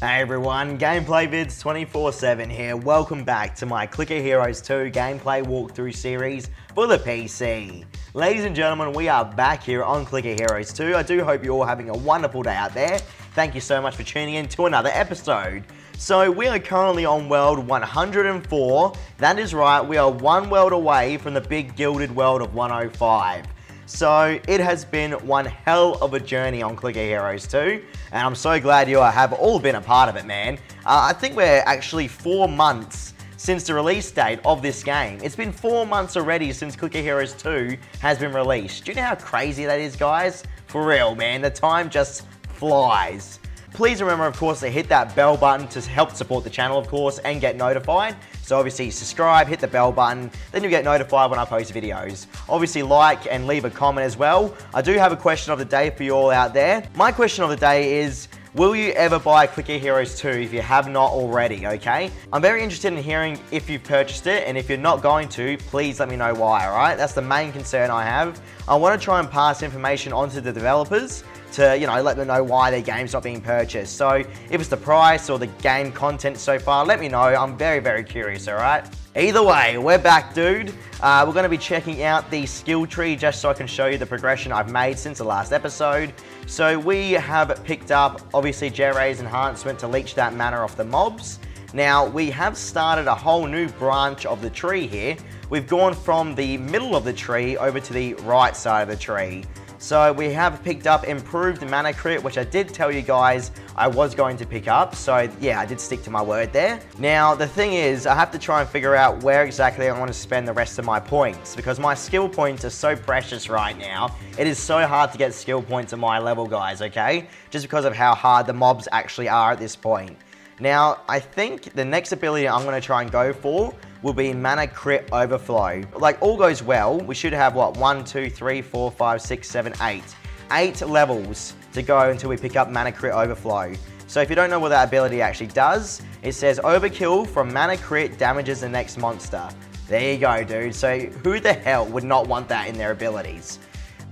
Hey everyone, Gameplay Vids 24/7 here. Welcome back to my Clicker Heroes 2 gameplay walkthrough series for the PC. Ladies and gentlemen, we are back here on Clicker Heroes 2. I do hope you're all having a wonderful day out there. Thank you so much for tuning in to another episode. So we are currently on world 104. That is right, we are one world away from the big gilded world of 105. So it has been one hell of a journey on Clicker Heroes 2, and I'm so glad you have all been a part of it, man. I think we're actually 4 months since the release date of this game. It's been 4 months already since Clicker Heroes 2 has been released. Do you know how crazy that is, guys? For real, man, the time just flies. Please remember, of course, to hit that bell button to help support the channel, of course, and get notified. So obviously subscribe, hit the bell button, then you'll get notified when I post videos. Obviously like and leave a comment as well. I do have a question of the day for you all out there. My question of the day is, will you ever buy Clicker Heroes 2 if you have not already, okay? I'm very interested in hearing if you've purchased it, and if you're not going to, please let me know why, alright? That's the main concern I have. I want to try and pass information onto the developers to, you know, let them know why their game's not being purchased. So if it's the price or the game content so far, let me know. I'm very, very curious, alright? Either way, we're back, dude. We're going to be checking out the skill tree just so I can show you the progression I've made since the last episode. So we have picked up, obviously, Jeray's enhancement to leech that mana off the mobs. Now, we have started a whole new branch of the tree here. We've gone from the middle of the tree over to the right side of the tree. So we have picked up improved mana crit, which I did tell you guys I was going to pick up. So yeah, I did stick to my word there. Now, the thing is, I have to try and figure out where exactly I want to spend the rest of my points, because my skill points are so precious right now. It is so hard to get skill points at my level, guys, okay? Just because of how hard the mobs actually are at this point. Now, I think the next ability I'm going to try and go for will be Mana Crit Overflow. Like, all goes well, we should have, what, 1, 2, 3, 4, 5, 6, 7, 8. 8 levels to go until we pick up Mana Crit Overflow. So if you don't know what that ability actually does, it says Overkill from Mana Crit damages the next monster. There you go, dude. So who the hell would not want that in their abilities?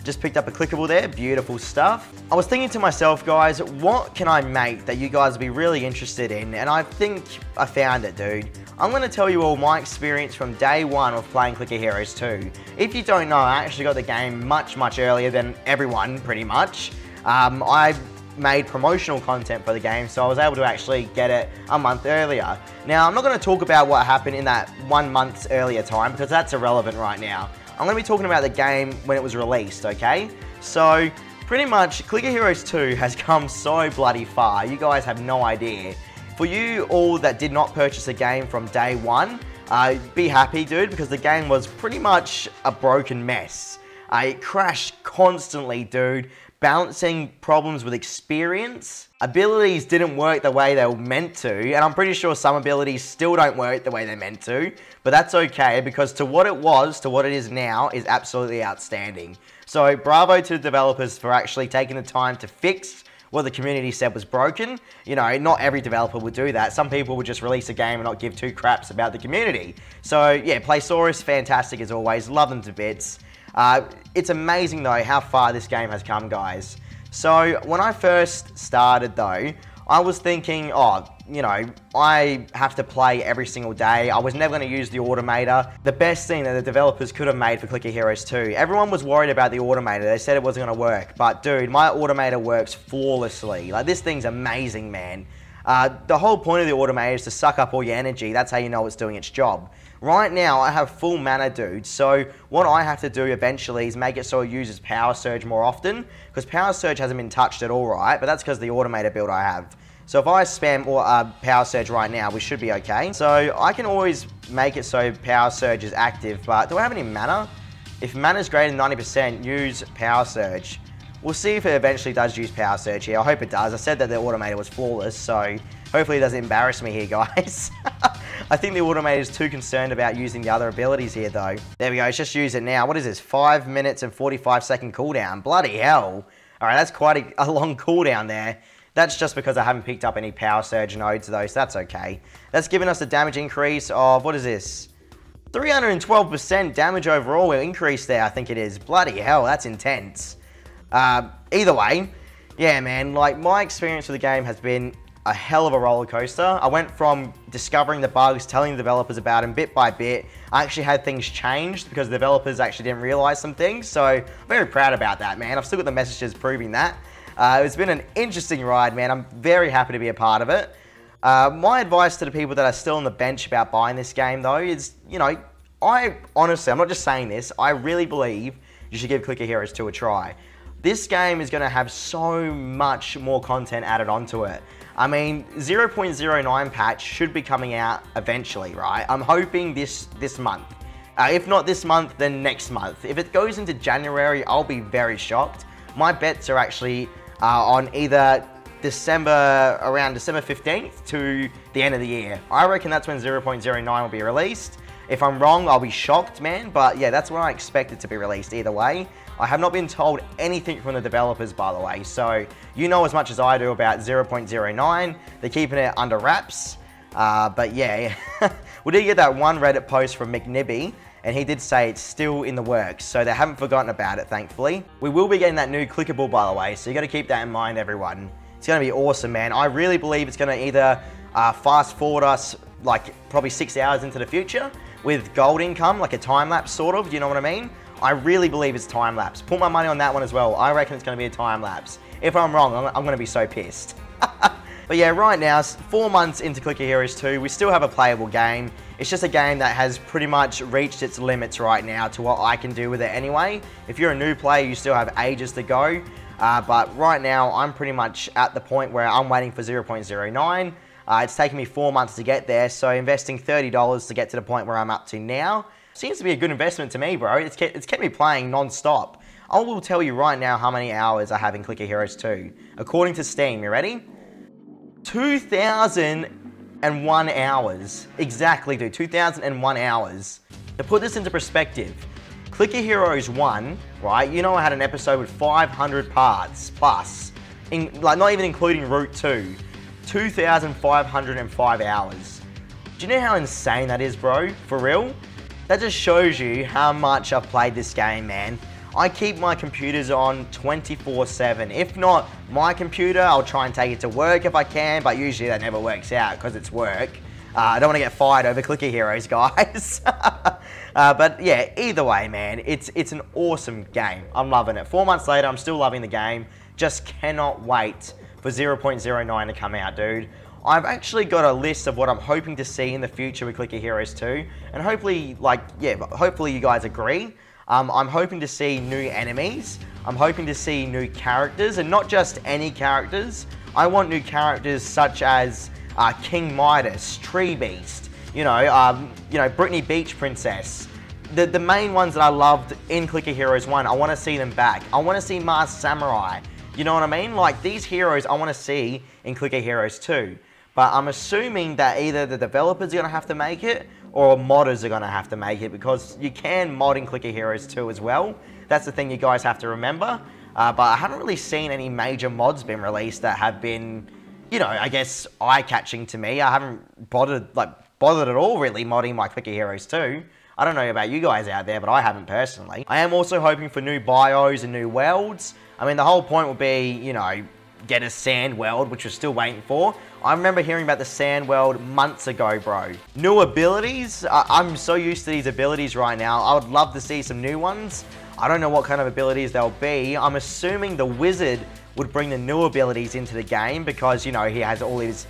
Just picked up a clickable there, beautiful stuff. I was thinking to myself, guys, what can I make that you guys would be really interested in? And I think I found it, dude. I'm going to tell you all my experience from day one of playing Clicker Heroes 2. If you don't know, I actually got the game much earlier than everyone, pretty much. I made promotional content for the game, so I was able to actually get it a month earlier. Now, I'm not going to talk about what happened in that 1 month's earlier time, because that's irrelevant right now. I'm going to be talking about the game when it was released, okay? So, pretty much, Clicker Heroes 2 has come so bloody far. You guys have no idea. For you all that did not purchase the game from day one, be happy, dude, because the game was pretty much a broken mess. It crashed constantly, dude. Balancing problems with experience. Abilities didn't work the way they were meant to, and I'm pretty sure some abilities still don't work the way they're meant to, but that's okay, because to what it was, to what it is now, is absolutely outstanding. So bravo to the developers for actually taking the time to fix what the community said was broken. You know, not every developer would do that. Some people would just release a game and not give two craps about the community. So yeah, Playsaurus, fantastic as always, love them to bits. It's amazing though how far this game has come, guys. So when I first started though, I was thinking, oh, you know, I have to play every single day. I was never going to use the automator. The best thing that the developers could have made for Clicker Heroes 2. Everyone was worried about the automator. They said it wasn't going to work. But dude, my automator works flawlessly. Like, this thing's amazing, man. The whole point of the automator is to suck up all your energy. That's how you know it's doing its job. Right now, I have full mana, dude, so what I have to do eventually is make it so it uses Power Surge more often, because Power Surge hasn't been touched at all, right? But that's because of the automator build I have. So if I spam Power Surge right now, we should be okay. So I can always make it so Power Surge is active, but do I have any mana? If mana is greater than 90%, use Power Surge. We'll see if it eventually does use Power Surge here. I hope it does. I said that the automator was flawless, so hopefully it doesn't embarrass me here, guys. I think the automator is too concerned about using the other abilities here, though. There we go. Let's just use it now. What is this? 5 minutes and 45-second cooldown. Bloody hell. All right, that's quite a long cooldown there. That's just because I haven't picked up any Power Surge nodes, though, so that's okay. That's given us a damage increase of, what is this? 312% damage overall increase there, I think it is. Bloody hell, that's intense. Either way, yeah, man, like, my experience with the game has been a hell of a roller coaster. I went from discovering the bugs, telling the developers about them bit by bit. I actually had things changed because the developers actually didn't realize some things. So I'm very proud about that, man. I've still got the messages proving that. It's been an interesting ride, man. I'm very happy to be a part of it. My advice to the people that are still on the bench about buying this game, though, is, you know, I honestly, I'm not just saying this, I really believe you should give Clicker Heroes 2 a try. This game is going to have so much more content added onto it. I mean, 0.09 patch should be coming out eventually, right? I'm hoping this month. If not this month, then next month. If it goes into January, I'll be very shocked. My bets are actually on either around December 15th to the end of the year. I reckon that's when 0.09 will be released. If I'm wrong, I'll be shocked, man. But yeah, that's when I expect it to be released either way. I have not been told anything from the developers, by the way. So you know as much as I do about 0.09. They're keeping it under wraps. But yeah, we did get that one Reddit post from McNibby, and he did say it's still in the works. So they haven't forgotten about it, thankfully. We will be getting that new clickable, by the way. So you got to keep that in mind, everyone. It's going to be awesome, man. I really believe it's going to either fast forward us like probably 6 hours into the future with gold income, like a time lapse sort of, you know what I mean? I really believe it's time lapse. Put my money on that one as well. I reckon it's going to be a time lapse. If I'm wrong, I'm going to be so pissed. But yeah, right now, 4 months into Clicker Heroes 2, we still have a playable game. It's just a game that has pretty much reached its limits right now to what I can do with it anyway. If you're a new player, you still have ages to go. But right now, I'm pretty much at the point where I'm waiting for 0.09. It's taken me 4 months to get there, so investing $30 to get to the point where I'm up to now seems to be a good investment to me, bro. It's kept me playing non-stop. I will tell you right now how many hours I have in Clicker Heroes 2. According to Steam, you ready? 2,001 hours. Exactly, dude. 2,001 hours. To put this into perspective, Clicker Heroes 1, right? You know I had an episode with 500 parts plus, like not even including Route 2. 2,505 hours. Do you know how insane that is, bro? For real? That just shows you how much I've played this game, man. I keep my computers on 24/7. If not my computer, I'll try and take it to work if I can, but usually that never works out because it's work. I don't want to get fired over Clicker Heroes, guys. But yeah, either way, man, it's an awesome game. I'm loving it. 4 months later, I'm still loving the game. Just cannot wait for 0.09 to come out, dude. I've actually got a list of what I'm hoping to see in the future with Clicker Heroes 2, and hopefully, hopefully you guys agree. I'm hoping to see new enemies. I'm hoping to see new characters, and not just any characters. I want new characters such as King Midas, Tree Beast, Brittany Beach Princess. The main ones that I loved in Clicker Heroes 1, I want to see them back. I want to see Masked Samurai. You know what I mean? Like, these heroes I want to see in Clicker Heroes 2. But I'm assuming that either the developers are going to have to make it, or modders are going to have to make it, because you can mod in Clicker Heroes 2 as well. That's the thing you guys have to remember. But I haven't really seen any major mods being released that have been, I guess, eye-catching to me. I haven't bothered at all, really, modding my Clicker Heroes 2. I don't know about you guys out there, but I haven't personally. I am also hoping for new bios and new worlds. I mean, the whole point will be, get a sand world, which we're still waiting for. I remember hearing about the sand world months ago, bro. New abilities? I'm so used to these abilities right now. I would love to see some new ones. I don't know what kind of abilities they'll be. I'm assuming the wizard would bring the new abilities into the game because, he has all his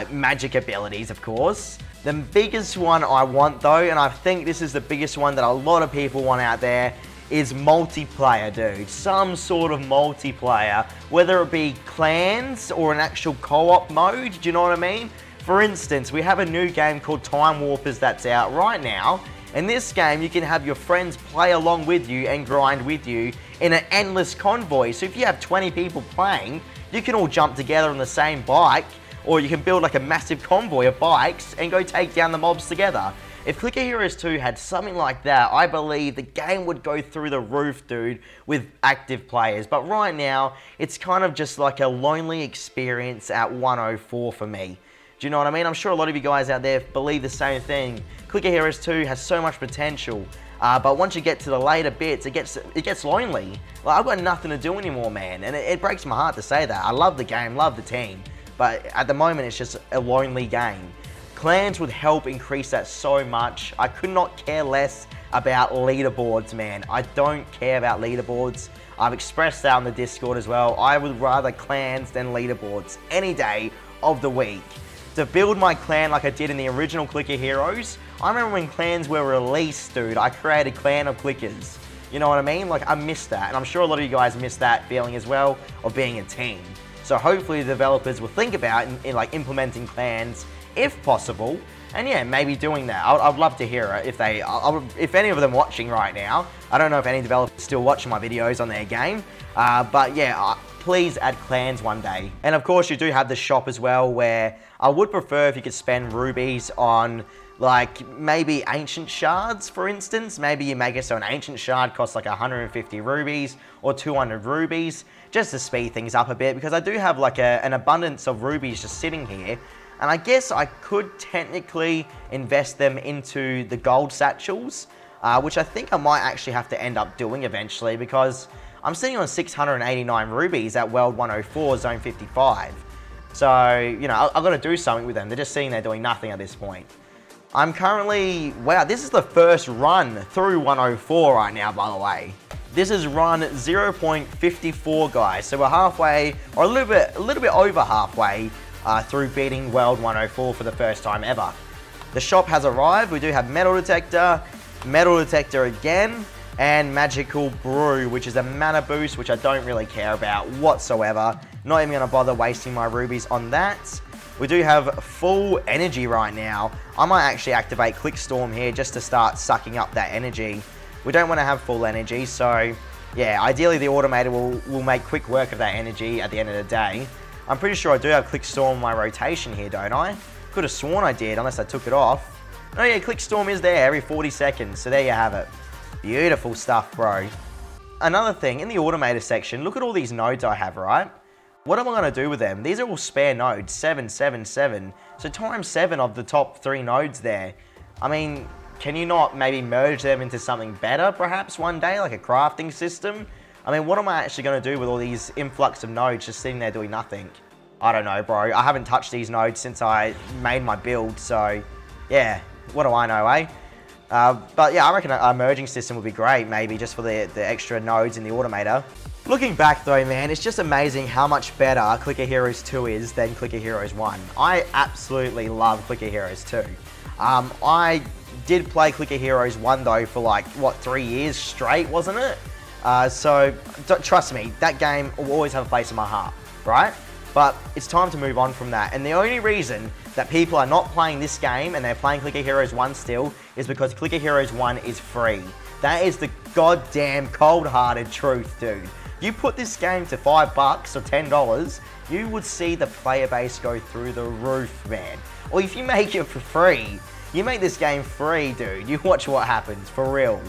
magic abilities, of course. The biggest one I want, though, and I think this is the biggest one that a lot of people want out there, is multiplayer, dude. Some sort of multiplayer, whether it be clans or an actual co-op mode, do you know what I mean? For instance, we have a new game called Time Warpers that's out right now. In this game, you can have your friends play along with you and grind with you in an endless convoy. So if you have 20 people playing, you can all jump together on the same bike, or you can build like a massive convoy of bikes and go take down the mobs together. If Clicker Heroes 2 had something like that, I believe the game would go through the roof, dude, with active players. But right now, it's kind of just like a lonely experience at 104 for me. Do you know what I mean? I'm sure a lot of you guys out there believe the same thing. Clicker Heroes 2 has so much potential, but once you get to the later bits, it gets lonely. Like, I've got nothing to do anymore, man, and it breaks my heart to say that. I love the game, love the team, but at the moment it's just a lonely game. Clans would help increase that so much. I could not care less about leaderboards, man. I don't care about leaderboards. I've expressed that on the Discord as well. I would rather clans than leaderboards any day of the week. To build my clan like I did in the original Clicker Heroes, I remember when clans were released, dude, I created a clan of clickers. You know what I mean? Like, I miss that, and I'm sure a lot of you guys miss that feeling as well of being a team. So hopefully the developers will think about like implementing clans if possible, and yeah, maybe doing that. I'd love to hear it if any of them watching right now. I don't know if any developers still watching my videos on their game, but yeah, please add clans one day. And of course, you do have the shop as well, where I would prefer if you could spend rubies on like maybe ancient shards, for instance. Maybe you make it so an ancient shard costs like 150 rubies or 200 rubies, just to speed things up a bit, because I do have like an abundance of rubies just sitting here. And I guess I could technically invest them into the gold satchels, which I think I might actually have to end up doing eventually, because I'm sitting on 689 rubies at World 104, Zone 55. So, you know, I've got to do something with them. They're just sitting there doing nothing at this point. I'm currently, wow, this is the first run through 104 right now, by the way. This is run 0.54, guys. So we're halfway, or a little bit over halfway through beating World 104 for the first time ever. The shop has arrived. We do have metal detector again, and magical brew, which is a mana boost, which I don't really care about whatsoever. Not even gonna bother wasting my rubies on that. We do have full energy right now. I might actually activate Clickstorm here just to start sucking up that energy. We don't want to have full energy, so yeah, ideally the automator will make quick work of that energy at the end of the day. I'm pretty sure I do have Clickstorm in my rotation here, don't I? Could have sworn I did, unless I took it off. Oh yeah, Clickstorm is there every 40 seconds, so there you have it. Beautiful stuff, bro. Another thing, in the automator section, look at all these nodes I have, right? What am I going to do with them? These are all spare nodes, 7, 7, 7. So times 7 of the top 3 nodes there. I mean, can you not maybe merge them into something better perhaps one day, like a crafting system? I mean, what am I actually going to do with all these influx of nodes just sitting there doing nothing? I don't know, bro. I haven't touched these nodes since I made my build, so yeah, what do I know, eh? But yeah, I reckon a merging system would be great, maybe just for the extra nodes in the automator. Looking back though, man, it's just amazing how much better Clicker Heroes 2 is than Clicker Heroes 1. I absolutely love Clicker Heroes 2. I did play Clicker Heroes 1 though for like, what, 3 years straight, wasn't it? So, trust me, that game will always have a place in my heart, right? But it's time to move on from that. And the only reason that people are not playing this game and they're playing Clicker Heroes 1 still is because Clicker Heroes 1 is free. That is the goddamn cold-hearted truth, dude. You put this game to $5 or $10, you would see the player base go through the roof, man. Or if you make it for free, you make this game free, dude. You watch what happens, for real.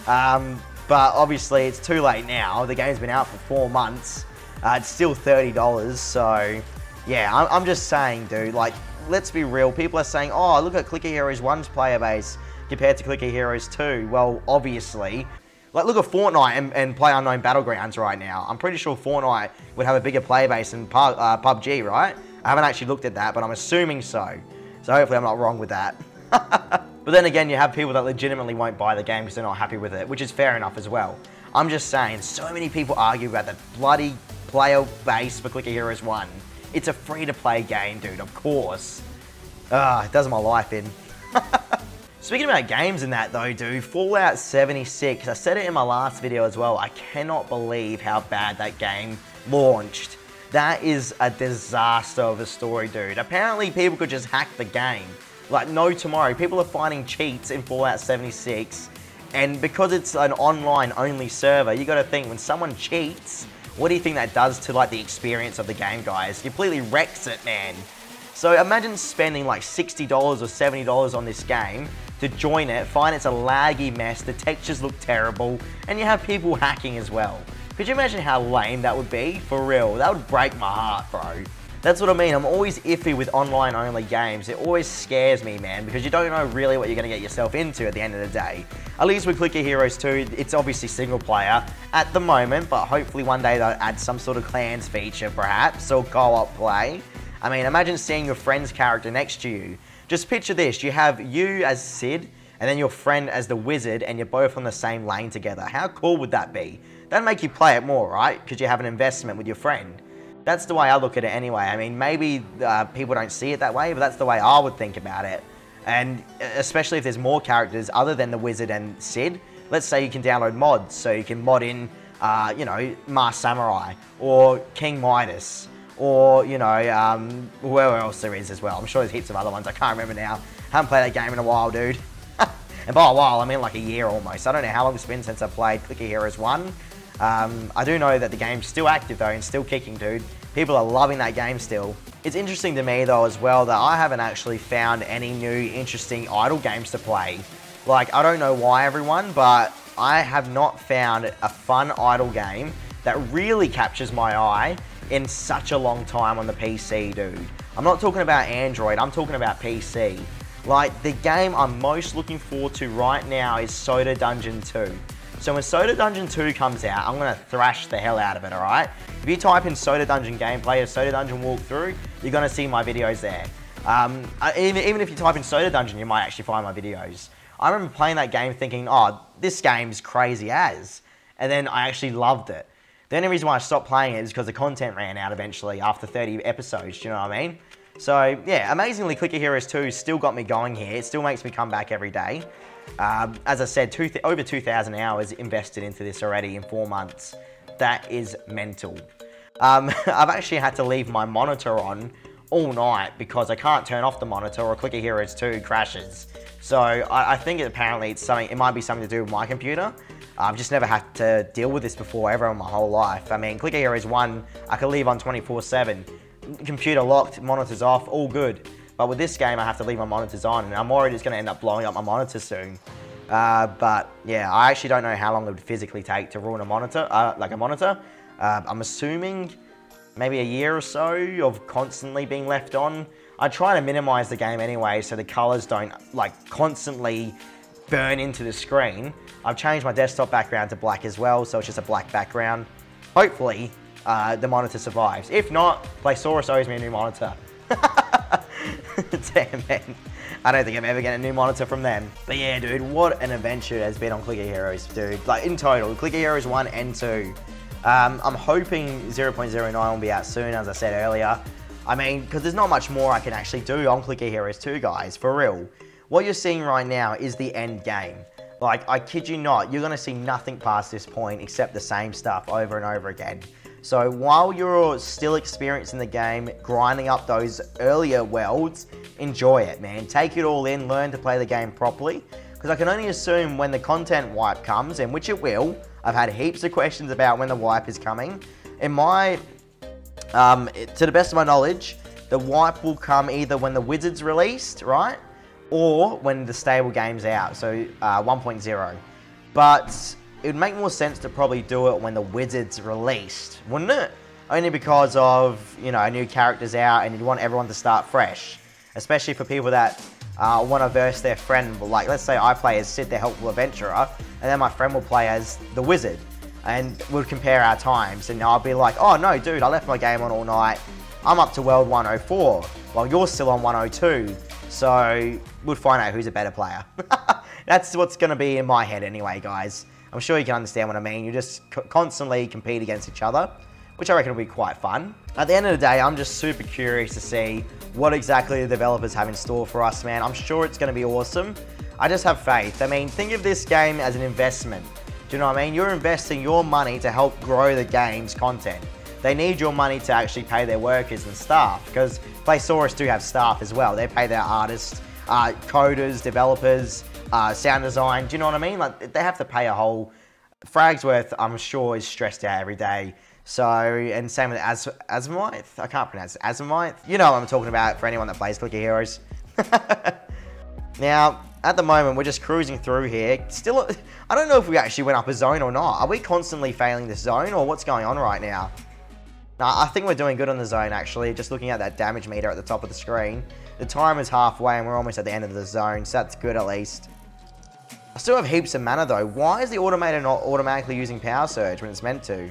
But obviously it's too late now. The game's been out for 4 months. It's still $30, so yeah, I'm just saying, dude, like, let's be real. People are saying, oh, look at Clicker Heroes 1's player base compared to Clicker Heroes 2. Well, obviously. Like, look at Fortnite and PlayerUnknown Battlegrounds right now. I'm pretty sure Fortnite would have a bigger player base than PUBG, right? I haven't actually looked at that, but I'm assuming so. So hopefully I'm not wrong with that. But then again, you have people that legitimately won't buy the game because they're not happy with it, which is fair enough as well. I'm just saying, so many people argue about the bloody player base for Clicker Heroes 1. It's a free-to-play game, dude, of course. It does my life in. Speaking about games and that though, dude, Fallout 76, I said it in my last video as well, I cannot believe how bad that game launched. That is a disaster of a story, dude. Apparently people could just hack the game. Like no tomorrow. People are finding cheats in Fallout 76, and because it's an online only server, you gotta think, when someone cheats, what do you think that does to like the experience of the game, guys? It completely wrecks it, man. So imagine spending like $60 or $70 on this game to join it, find it's a laggy mess, the textures look terrible, and you have people hacking as well. Could you imagine how lame that would be? For real, that would break my heart, bro. That's what I mean, I'm always iffy with online only games. It always scares me, man, because you don't know really what you're gonna get yourself into at the end of the day. At least with Clicker Heroes 2, it's obviously single player at the moment, but hopefully one day they'll add some sort of clans feature perhaps, or co-op play. I mean, imagine seeing your friend's character next to you. Just picture this, you have you as Sid, and then your friend as the wizard, and you're both on the same lane together. How cool would that be? That'd make you play it more, right? Because you have an investment with your friend. That's the way I look at it anyway. I mean, maybe people don't see it that way, but that's the way I would think about it. And especially if there's more characters other than the wizard and Sid. Let's say you can download mods, so you can mod in, you know, Masked Samurai, or King Midas, or, you know, whoever else there is as well. I'm sure there's heaps of other ones. I can't remember now. Haven't played that game in a while, dude. And by a while, I mean like a year almost. I don't know how long it's been since I played Clicker Heroes 1. I do know that the game's still active though, and still kicking, dude. People are loving that game still. It's interesting to me though as well that I haven't actually found any new interesting idle games to play. Like, I don't know why everyone, but I have not found a fun idle game that really captures my eye in such a long time on the PC, dude. I'm not talking about Android, I'm talking about PC. Like, the game I'm most looking forward to right now is Soda Dungeon 2. So when Soda Dungeon 2 comes out, I'm going to thrash the hell out of it, alright? If you type in Soda Dungeon gameplay or Soda Dungeon walkthrough, you're going to see my videos there. Even if you type in Soda Dungeon, you might actually find my videos. I remember playing that game thinking, oh, this game's crazy as. And then I actually loved it. The only reason why I stopped playing it is because the content ran out eventually after 30 episodes, do you know what I mean? So, yeah, amazingly, Clicker Heroes 2 still got me going here. It still makes me come back every day. As I said, over 2,000 hours invested into this already in 4 months. That is mental. I've actually had to leave my monitor on all night because I can't turn off the monitor or Clicker Heroes 2 crashes. So I think apparently it might be something to do with my computer. I've just never had to deal with this before ever in my whole life. I mean, Clicker Heroes 1, I could leave on 24/7. Computer locked, monitors off, all good. But with this game, I have to leave my monitors on, and I'm worried it's going to end up blowing up my monitor soon. But yeah, I actually don't know how long it would physically take to ruin a monitor, I'm assuming maybe a year or so of constantly being left on. I try to minimize the game anyway, so the colors don't like constantly burn into the screen. I've changed my desktop background to black as well, so it's just a black background. Hopefully, the monitor survives. If not, Playsaurus owes me a new monitor. Damn, man. I don't think I'm ever getting a new monitor from them. But yeah, dude, what an adventure it has been on Clicker Heroes, dude. Like, in total, Clicker Heroes 1 and 2. I'm hoping 0.09 will be out soon, as I said earlier. I mean, because there's not much more I can actually do on Clicker Heroes 2, guys, for real. What you're seeing right now is the end game. Like, I kid you not, you're going to see nothing past this point except the same stuff over and over again. So while you're still experiencing the game, grinding up those earlier worlds, enjoy it, man. Take it all in, learn to play the game properly. Because I can only assume when the content wipe comes, and which it will, I've had heaps of questions about when the wipe is coming. In my, to the best of my knowledge, the wipe will come either when the Wizard's released, right? Or when the stable game's out, so 1.0. But it would make more sense to probably do it when the Wizard's released, wouldn't it? Only because of, you know, new characters out and you'd want everyone to start fresh. Especially for people that want to verse their friend. Like, let's say I play as Sid the Helpful Adventurer, and then my friend will play as the Wizard. And we'll compare our times, and I'll be like, oh no, dude, I left my game on all night. I'm up to World 104, while you're still on 102. So, we'll find out who's a better player. That's what's going to be in my head anyway, guys. I'm sure you can understand what I mean. You just constantly compete against each other, which I reckon will be quite fun. At the end of the day, I'm just super curious to see what exactly the developers have in store for us, man. I'm sure it's going to be awesome. I just have faith. I mean, think of this game as an investment. Do you know what I mean? You're investing your money to help grow the game's content. They need your money to actually pay their workers and staff, because Playsaurus do have staff as well. They pay their artists, coders, developers, sound design. Do you know what I mean? Like, they have to pay a whole... Fragsworth, I'm sure, is stressed out every day. So, and same with Azamite. I can't pronounce it. Azamite. You know what I'm talking about for anyone that plays Clicker Heroes. Now, at the moment, we're just cruising through here. Still, I don't know if we actually went up a zone or not. Are we constantly failing this zone, or what's going on right now? No, I think we're doing good on the zone, actually. Just looking at that damage meter at the top of the screen. The time is halfway, and we're almost at the end of the zone, so that's good at least. I still have heaps of mana, though. Why is the automator not automatically using Power Surge when it's meant to?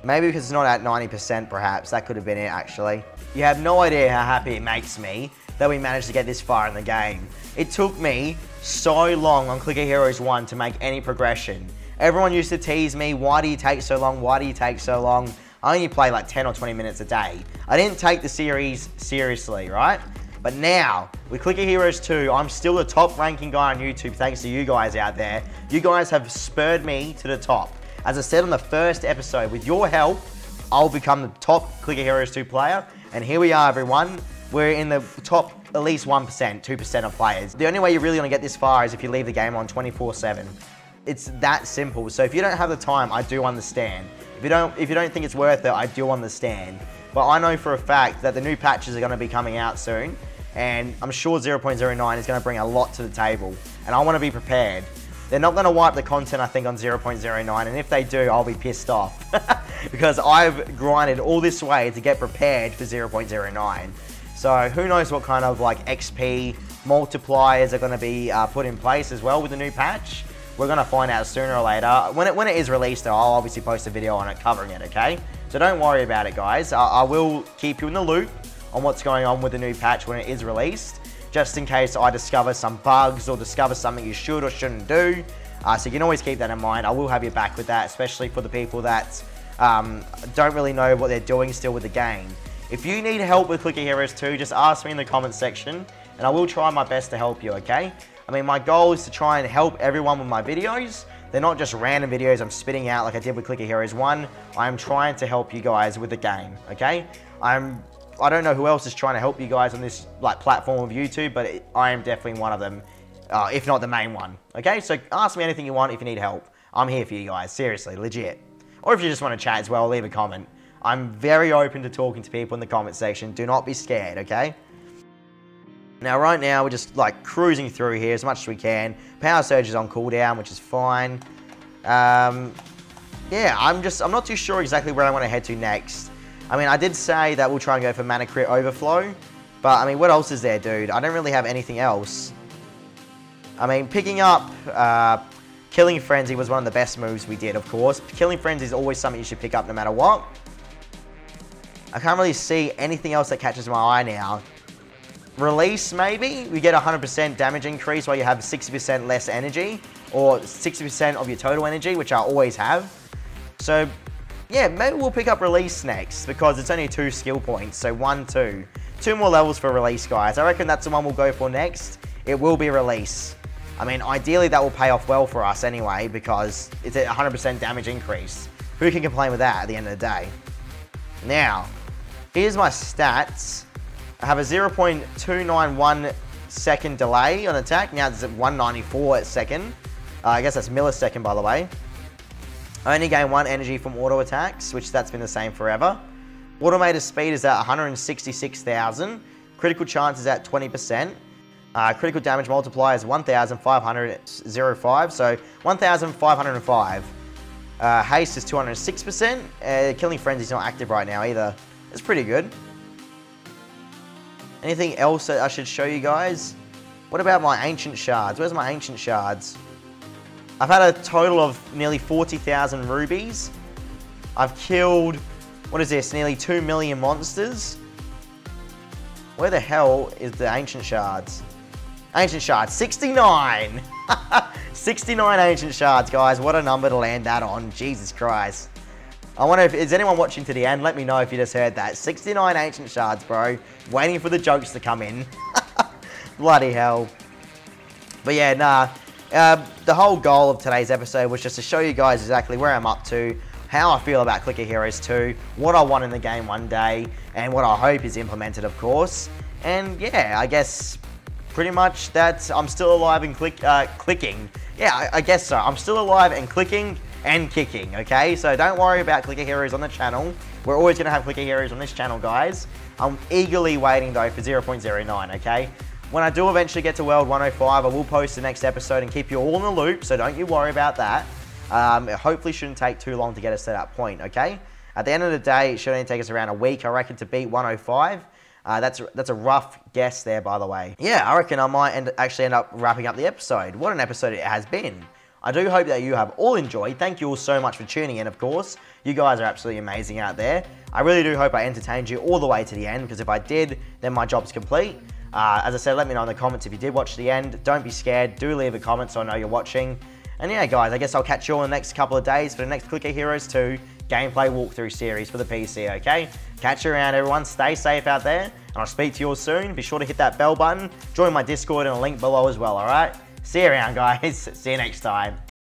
Maybe because it's not at 90%, perhaps. That could have been it, actually. You have no idea how happy it makes me that we managed to get this far in the game. It took me so long on Clicker Heroes 1 to make any progression. Everyone used to tease me, why do you take so long? Why do you take so long? I only play like 10 or 20 minutes a day. I didn't take the series seriously, right? But now, with Clicker Heroes 2, I'm still the top ranking guy on YouTube thanks to you guys out there. You guys have spurred me to the top. As I said on the first episode, with your help, I'll become the top Clicker Heroes 2 player. And here we are, everyone. We're in the top at least 1%, 2% of players. The only way you're really gonna get this far is if you leave the game on 24/7. It's that simple. So if you don't have the time, I do understand. If you don't think it's worth it, I do understand. But I know for a fact that the new patches are gonna be coming out soon, and I'm sure 0.09 is gonna bring a lot to the table, and I wanna be prepared. They're not gonna wipe the content, I think, on 0.09, and if they do, I'll be pissed off. Because I've grinded all this way to get prepared for 0.09. So who knows what kind of like XP multipliers are gonna be put in place as well with the new patch. We're gonna find out sooner or later. When it is released though, I'll obviously post a video on it covering it, okay? So don't worry about it, guys. I will keep you in the loop on what's going on with the new patch when it is released, just in case I discover some bugs or discover something you should or shouldn't do. So you can always keep that in mind. I will have your back with that, especially for the people that don't really know what they're doing still with the game. If you need help with Clicker Heroes 2, just ask me in the comments section, and I will try my best to help you, okay? I mean, my goal is to try and help everyone with my videos. They're not just random videos I'm spitting out like I did with Clicker Heroes 1. I'm trying to help you guys with the game, okay? I don't know who else is trying to help you guys on this like platform of YouTube, but I am definitely one of them, if not the main one, okay? So ask me anything you want if you need help. I'm here for you guys, seriously, legit. Or if you just want to chat as well, leave a comment. I'm very open to talking to people in the comment section. Do not be scared, okay? Now, right now, we're just like cruising through here as much as we can. Power Surge is on cooldown, which is fine. Yeah, I'm not too sure exactly where I want to head to next. I mean, I did say that we'll try and go for Mana Crit Overflow, but I mean, what else is there, dude? I don't really have anything else. I mean, picking up Killing Frenzy was one of the best moves we did, of course. Killing Frenzy is always something you should pick up no matter what. I can't really see anything else that catches my eye now. Release, maybe? We get 100% damage increase while you have 60% less energy, or 60% of your total energy, which I always have. So, yeah, maybe we'll pick up Release next, because it's only 2 skill points, so 1, 2. 2 more levels for Release, guys. I reckon that's the one we'll go for next. It will be Release. I mean, ideally that will pay off well for us anyway, because it's a 100% damage increase. Who can complain with that at the end of the day? Now, here's my stats. I have a 0.291 second delay on attack. Now it's at 194 a second. I guess that's millisecond, by the way. I only gain 1 energy from auto attacks, which that's been the same forever. Automated speed is at 166,000. Critical chance is at 20%. Critical damage multiplier is 1,505, so 1,505. Haste is 206%. Killing Frenzy is not active right now either. It's pretty good. Anything else that I should show you guys? What about my Ancient Shards? Where's my Ancient Shards? I've had a total of nearly 40,000 rubies. I've killed, what is this, nearly 2 million monsters? Where the hell is the Ancient Shards? Ancient Shards, 69! 69 Ancient Shards, guys. What a number to land that on. Jesus Christ. I wonder if, is anyone watching to the end? Let me know if you just heard that. 69 Ancient Shards, bro. Waiting for the jokes to come in. Bloody hell. But yeah, nah. The whole goal of today's episode was just to show you guys exactly where I'm up to, how I feel about Clicker Heroes 2, what I want in the game one day, and what I hope is implemented, of course. And yeah, I guess pretty much that I'm still alive and clicking. Yeah, I guess so. I'm still alive and clicking and kicking, okay? So don't worry about Clicker Heroes on the channel. We're always going to have Clicker Heroes on this channel, guys. I'm eagerly waiting, though, for 0.09, okay? When I do eventually get to World 105, I will post the next episode and keep you all in the loop, so don't you worry about that. It hopefully shouldn't take too long to get us to that point, okay? At the end of the day, it should only take us around a week, I reckon, to beat 105. That's a rough guess there, by the way. Yeah, I reckon I might actually end up wrapping up the episode. What an episode it has been. I do hope that you have all enjoyed. Thank you all so much for tuning in, of course. You guys are absolutely amazing out there. I really do hope I entertained you all the way to the end, because if I did, then my job's complete. As I said, let me know in the comments if you did watch to the end. Don't be scared. Do leave a comment so I know you're watching. And yeah, guys, I guess I'll catch you all in the next couple of days for the next Clicker Heroes 2 gameplay walkthrough series for the PC, okay? Catch you around, everyone. Stay safe out there, and I'll speak to you all soon. Be sure to hit that bell button. Join my Discord in a link below as well, alright? See you around, guys. See you next time.